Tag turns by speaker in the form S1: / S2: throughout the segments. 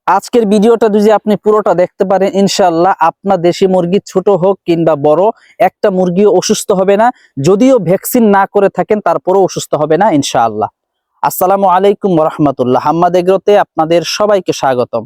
S1: আজকের ভিডিওটা যদি আপনি পুরোটা দেখতে পারেন, ইনশাআল্লাহ আপনার দেশি মুরগি ছোট হোক কিংবা বড়, একটা মুরগিও অসুস্থ হবে না। যদিও ভ্যাকসিন না করে থাকেন তারপরেও অসুস্থ হবে না ইনশাআল্লাহ। আসসালামু আলাইকুম ওয়া রাহমাতুল্লাহ। হাম্মাদ এগ্রোতে আপনাদের সবাইকে স্বাগতম।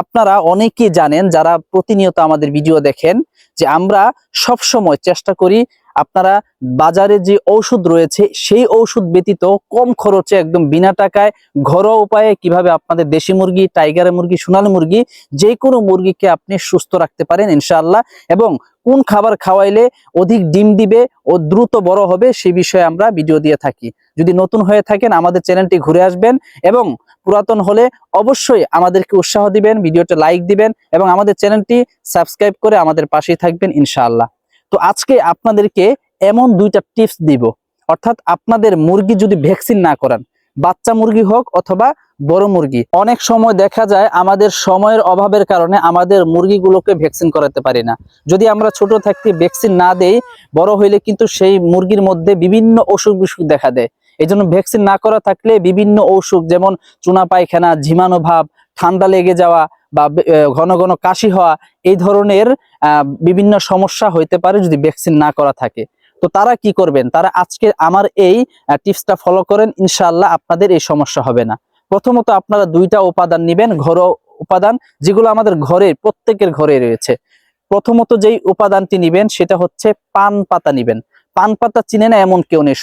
S1: আপনারা অনেকেই জানেন, যারা প্রতিনিয়ত আমাদের ভিডিও দেখেন, যে আমরা সব সময় চেষ্টা করি আপনারা বাজারে যে ঔষধ রয়েছে সেই ঔষধ ব্যতীত কম খরচে একদম বিনা টাকায় ঘরোয়া উপায়ে কিভাবে আপনাদের দেশি মুরগি, টাইগারের মুরগি, সোনালী মুরগি, যে কোনো মুরগিকে আপনি সুস্থ রাখতে পারেন ইনশাআল্লাহ, এবং কোন খাবার খাওয়াইলে অধিক ডিম দিবে ও দ্রুত বড় হবে সেই বিষয়ে আমরা ভিডিও দিয়ে থাকি। যদি নতুন হয়ে থাকেন আমাদের চ্যানেলটি ঘুরে আসবেন, এবং পুরাতন হলে অবশ্যই আমাদেরকে উৎসাহ দিবেন, ভিডিওটা লাইক দিবেন এবং আমাদের চ্যানেলটি সাবস্ক্রাইব করে আমাদের পাশেই থাকবেন ইনশাআল্লাহ। তো আজকে আপনাদেরকে এমন দুইটা টিপস দিব, অর্থাৎ আপনাদের মুরগি যদি ভ্যাকসিন না করান, বাচ্চা মুরগি হোক অথবা বড় মুরগি, অনেক সময় দেখা যায় আমাদের সময়ের অভাবের কারণে আমাদের মুরগিগুলোকে ভ্যাকসিন করাতে পারি না। যদি আমরা ছোট থাকতে ভ্যাকসিন না দেই, বড় হইলে কিন্তু সেই মুরগির মধ্যে বিভিন্ন অসুখ বিসুখ দেখা দেয়। এই জন্য ভ্যাকসিন না করা থাকলে বিভিন্ন অসুখ, যেমন চুনা পায়খানা, ঝিমানো ভাব, ঠান্ডা লেগে যাওয়া বা ঘন ঘন কাশি হওয়া, এই ধরনের বিভিন্ন সমস্যা হইতে পারে যদি ভ্যাকসিন না করা থাকে। তো তারা কি করবেন, তারা আজকে আমার এই টিপসটা ফলো করেন, ইনশাআল্লাহ আপনাদের এই সমস্যা হবে না। প্রথমত আপনারা দুইটা উপাদান নেবেন, ঘরোয়া উপাদান, যেগুলো আমাদের ঘরে, প্রত্যেকের ঘরে রয়েছে। প্রথমত যেই উপাদানটি নেবেন সেটা হচ্ছে পান পাতা নেবেন। পান পাতা চিনে না এমন কেউ নেই,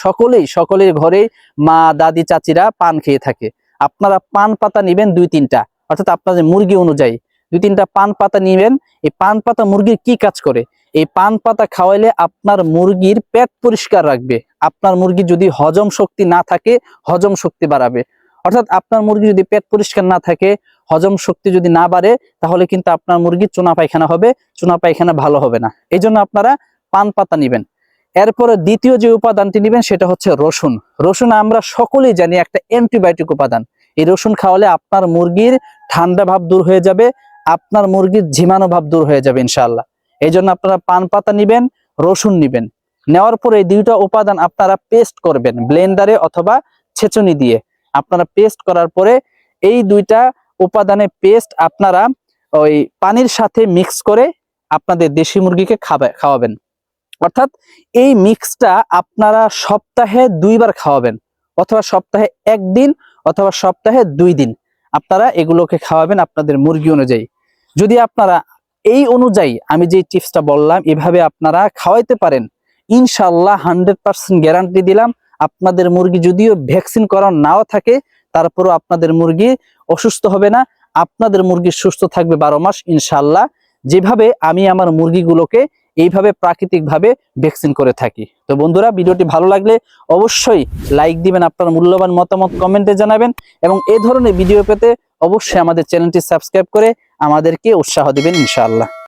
S1: সকলের ঘরে মা, দাদি, চাচিরা পান খেয়ে থাকে। আপনারা পান পাতা নেবেন 2-3টা, অর্থাৎ আপনাদের মুরগি অনুযায়ী 2-3টা পান পাতা নেবেন। এই পান পাতা মুরগির কি কাজ করে? এই পান পাতা খাওয়াইলে আপনার মুরগির পেট পরিষ্কার রাখবে। আপনার মুরগি যদি হজম শক্তি না থাকে, হজম শক্তি বাড়াবে। অর্থাৎ আপনার মুরগি যদি পেট পরিষ্কার না থাকে, হজম শক্তি যদি না বাড়ে, তাহলে কিন্তু আপনার মুরগির চুনা পায়খানা হবে, চুনা পায়খানা ভালো হবে না। এই জন্য আপনারা পান পাতা নেবেন। এরপরে দ্বিতীয় যে উপাদানটি নেবেন সেটা হচ্ছে রসুন। রসুন আমরা সকলেই জানি একটা অ্যান্টিবায়োটিক উপাদান। এই রসুন খাওয়ালে আপনার মুরগির ঠান্ডা ভাব দূর হয়ে যাবে, আপনার মুরগির ঝিমানো ভাব দূর হয়ে যাবে ইনশাআল্লাহ। এই জন্য আপনারা পান পাতা নিবেন, রসুন নিবেন। নেওয়ার পরে এই দুইটা উপাদান আপনারা পেস্ট করবেন ব্লেন্ডারে অথবা ছেঁচুনি দিয়ে। আপনারা পেস্ট করার পরে এই দুইটা উপাদানের পেস্ট আপনারা ওই পানির সাথে মিক্স করে আপনাদের দেশি মুরগিকে খাওয়াবেন। অর্থাৎ এই মিক্সটা আপনারা সপ্তাহে 2বার খাওয়াবেন, অথবা সপ্তাহে 1 দিন অথবা সপ্তাহে 2 দিন আপনারা এগুলোকে খাওয়াবেন আপনাদের মুরগি অনুযায়ী। যদি আপনারা এই অনুযায়ী আমি যে টিপসটা বললাম এভাবে আপনারা খাওয়াইতে পারেন, ইনশাআল্লাহ 100% গ্যারান্টি দিলাম, আপনাদের মুরগি যদিও ভ্যাকসিন করা নাও থাকে তারপরও আপনাদের মুরগি অসুস্থ হবে না, আপনাদের মুরগি সুস্থ থাকবে 12 মাস ইনশাআল্লাহ। যেভাবে আমি আমার মুরগিগুলোকে এইভাবে প্রাকৃতিকভাবে ভ্যাকসিন করে থাকি। তো বন্ধুরা, ভিডিওটি ভালো লাগলে অবশ্যই লাইক দিবেন, আপনার মূল্যবান মতামত কমেন্টে জানাবেন, এবং এই ধরনের ভিডিও পেতে অবশ্যই আমাদের চ্যানেলটি সাবস্ক্রাইব করে আমাদেরকে উৎসাহ দিবেন ইনশাআল্লাহ।